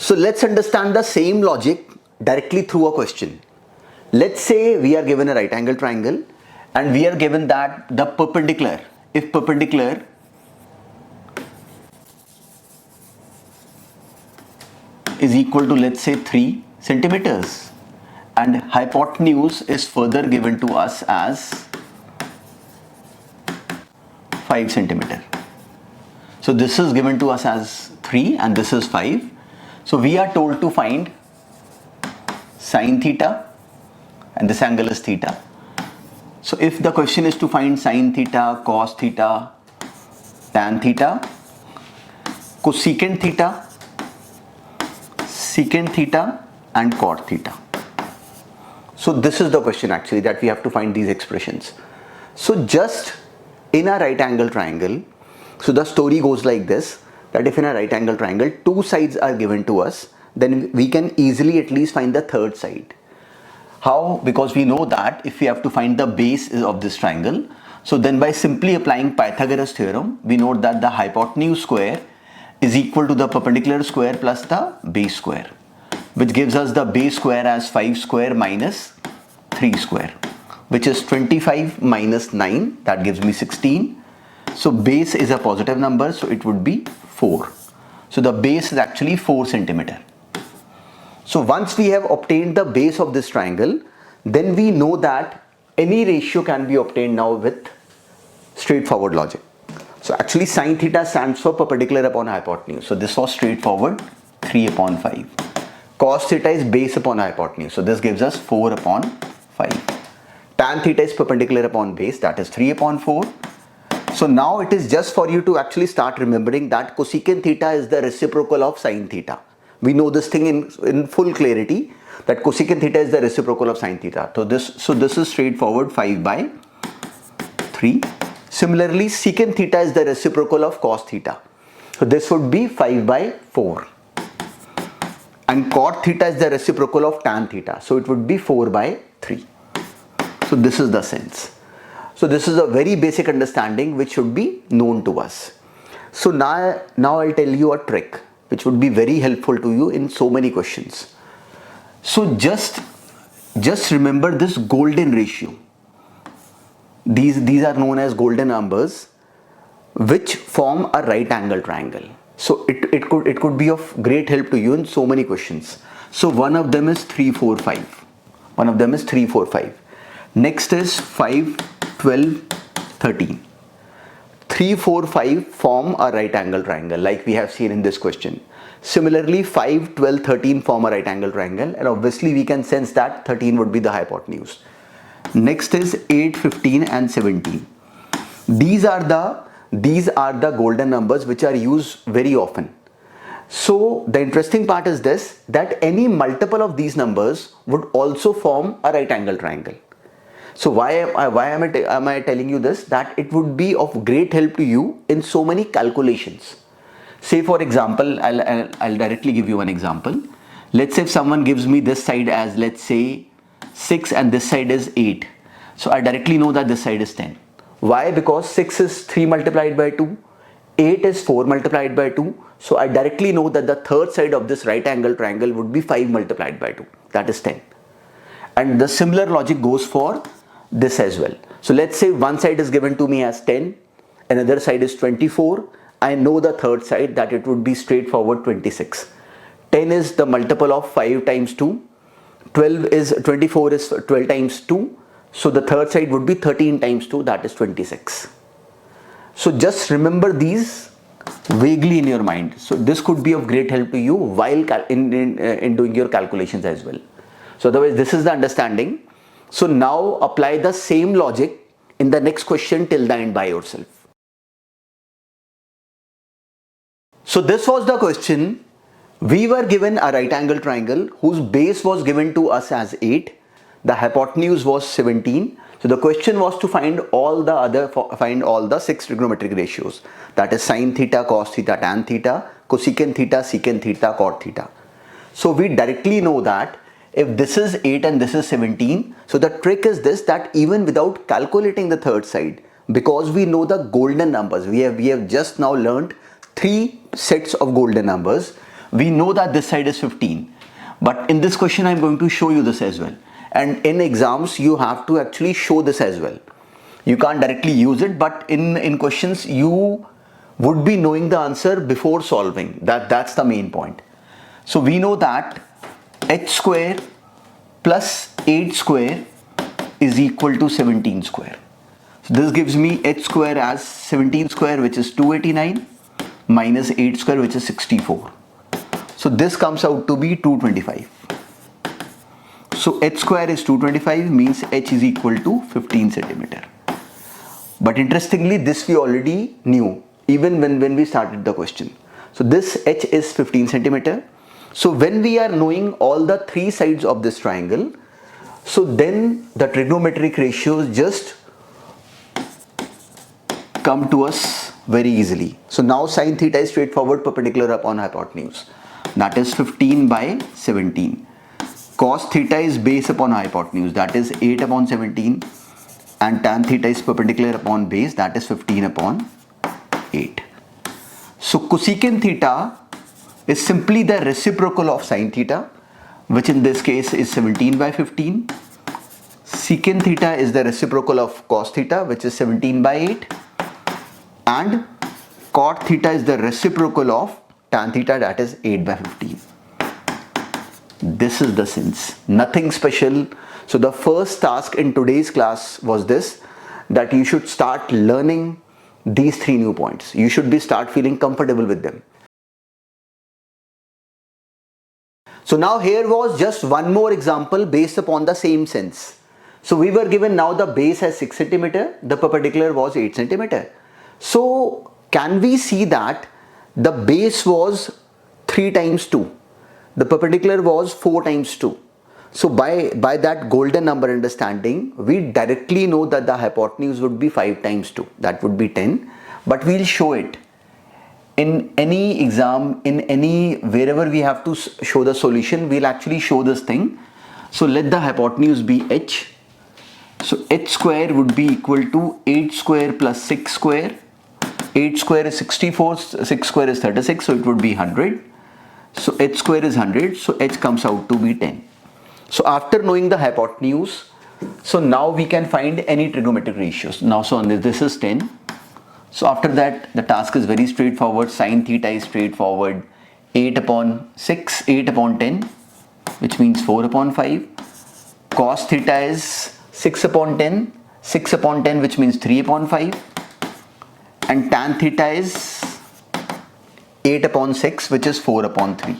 So let's understand the same logic directly through a question. Let's say we are given a right angle triangle and we are given that the perpendicular, if perpendicular is equal to, let's say, 3 centimeters and hypotenuse is further given to us as 5 centimeter. So this is given to us as 3 and this is 5. So we are told to find sine theta and this angle is theta. So if the question is to find sine theta, cos theta, tan theta, cosecant theta, secant theta and cot theta. So this is the question actually, that we have to find these expressions. So just in a right angle triangle, so the story goes like this, that if in a right angle triangle two sides are given to us, then we can easily at least find the third side. How? Because we know that if we have to find the base of this triangle, so then by simply applying Pythagoras theorem, we know that the hypotenuse square is equal to the perpendicular square plus the base square, which gives us the base square as 5 square minus 3 square, which is 25 minus 9, that gives me 16. So base is a positive number, so it would be 4. So the base is actually 4 centimeter. So once we have obtained the base of this triangle, then we know that any ratio can be obtained now with straightforward logic. So actually sine theta stands for perpendicular upon hypotenuse. So this was straightforward, 3 upon 5. Cos theta is base upon hypotenuse. So this gives us 4 upon 5. Tan theta is perpendicular upon base, that is 3 upon 4. So now it is just for you to actually start remembering that cosecant theta is the reciprocal of sine theta. We know this thing in full clarity, that cosecant theta is the reciprocal of sine theta. So this is straightforward, 5 by 3. Similarly, secant theta is the reciprocal of cos theta. So this would be 5 by 4. And cot theta is the reciprocal of tan theta. So it would be 4 by 3. So this is the sense. So this is a very basic understanding which should be known to us. So now I'll tell you a trick which would be very helpful to you in so many questions. So just remember this golden ratio. These are known as golden numbers which form a right angle triangle. So it could be of great help to you in so many questions. So one of them is 3, 4, 5. One of them is 3, 4, 5. Next is 5, 12, 13. 3, 4, 5 form a right angle triangle like we have seen in this question. Similarly, 5, 12, 13 form a right angle triangle, and obviously we can sense that 13 would be the hypotenuse. Next is 8, 15 and 17. These are the golden numbers which are used very often. So the interesting part is this, that any multiple of these numbers would also form a right angle triangle. So why am I telling you this? That it would be of great help to you in so many calculations. Say for example, I'll directly give you an example. Let's say if someone gives me this side as, let's say, 6 and this side is 8. So I directly know that this side is 10. Why? Because 6 is 3 multiplied by 2, 8 is 4 multiplied by 2. So I directly know that the third side of this right angle triangle would be 5 multiplied by 2, that is 10. And the similar logic goes for this as well. So let's say one side is given to me as 10, another side is 24. I know the third side, that it would be straightforward 26. 10 is the multiple of 5 times 2. 24 is 12 times 2. So the third side would be 13 times 2, that is 26. So just remember these vaguely in your mind. So this could be of great help to you while in doing your calculations as well. So otherwise this is the understanding. So now apply the same logic in the next question till the end by yourself. So this was the question. We were given a right angle triangle whose base was given to us as 8. The hypotenuse was 17. So the question was to find all the 6 trigonometric ratios. That is sine theta, cos theta, tan theta, cosecant theta, secant theta, cot theta. So we directly know that if this is 8 and this is 17, so the trick is this, that even without calculating the third side, because we know the golden numbers, we have just now learned 3 sets of golden numbers, We know that this side is 15, but in this question I'm going to show you this as well. And in exams you have to actually show this as well. You can't directly use it, but in questions you would be knowing the answer before solving. That's the main point. So we know that h square plus 8 square is equal to 17 square. So this gives me h square as 17 square, which is 289, minus 8 square, which is 64. So this comes out to be 225. So h square is 225, means h is equal to 15 centimeter. But interestingly, this we already knew even when we started the question. So this h is 15 centimeter. So when we are knowing all the three sides of this triangle, so then the trigonometric ratios just come to us very easily. So now sine theta is straightforward, perpendicular upon hypotenuse. That is 15 by 17. Cos theta is base upon hypotenuse. That is 8 upon 17. And tan theta is perpendicular upon base. That is 15 upon 8. So cosecant theta is simply the reciprocal of sine theta, which in this case is 17 by 15. Secant theta is the reciprocal of cos theta, which is 17 by 8. And cot theta is the reciprocal of tan theta, that is 8 by 15. This is the sense, nothing special. So the first task in today's class was this, that you should start learning these three new points. You should start feeling comfortable with them. So now here was just one more example based upon the same sense. So we were given now the base as 6 centimeter, the perpendicular was 8 centimeter. So can we see that the base was 3 times 2, the perpendicular was 4 times 2. So by that golden number understanding, we directly know that the hypotenuse would be 5 times 2, that would be 10. But we'll show it in any exam, wherever we have to show the solution, we'll actually show this thing. So let the hypotenuse be h. So h square would be equal to 8 square plus 6 square. 8 square is 64, 6 square is 36, so it would be 100. So h square is 100, so h comes out to be 10. So after knowing the hypotenuse, so now we can find any trigonometric ratios. Now so on this is 10. So after that the task is very straightforward. Sine theta is straightforward. 8 upon 6, 8 upon 10, which means 4 upon 5. Cos theta is 6 upon 10, 6 upon 10, which means 3 upon 5. And tan theta is 8 upon 6, which is 4 upon 3.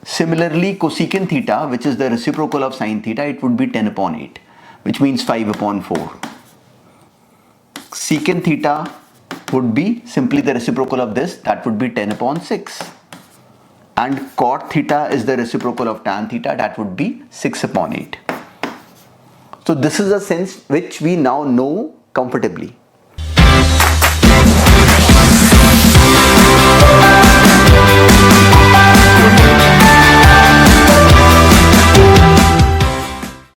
Similarly, cosecant theta, which is the reciprocal of sine theta, it would be 10 upon 8, which means 5 upon 4. Secant theta would be simply the reciprocal of this, that would be 10 upon 6. And cot theta is the reciprocal of tan theta, that would be 6 upon 8. So this is a sense which we now know comfortably.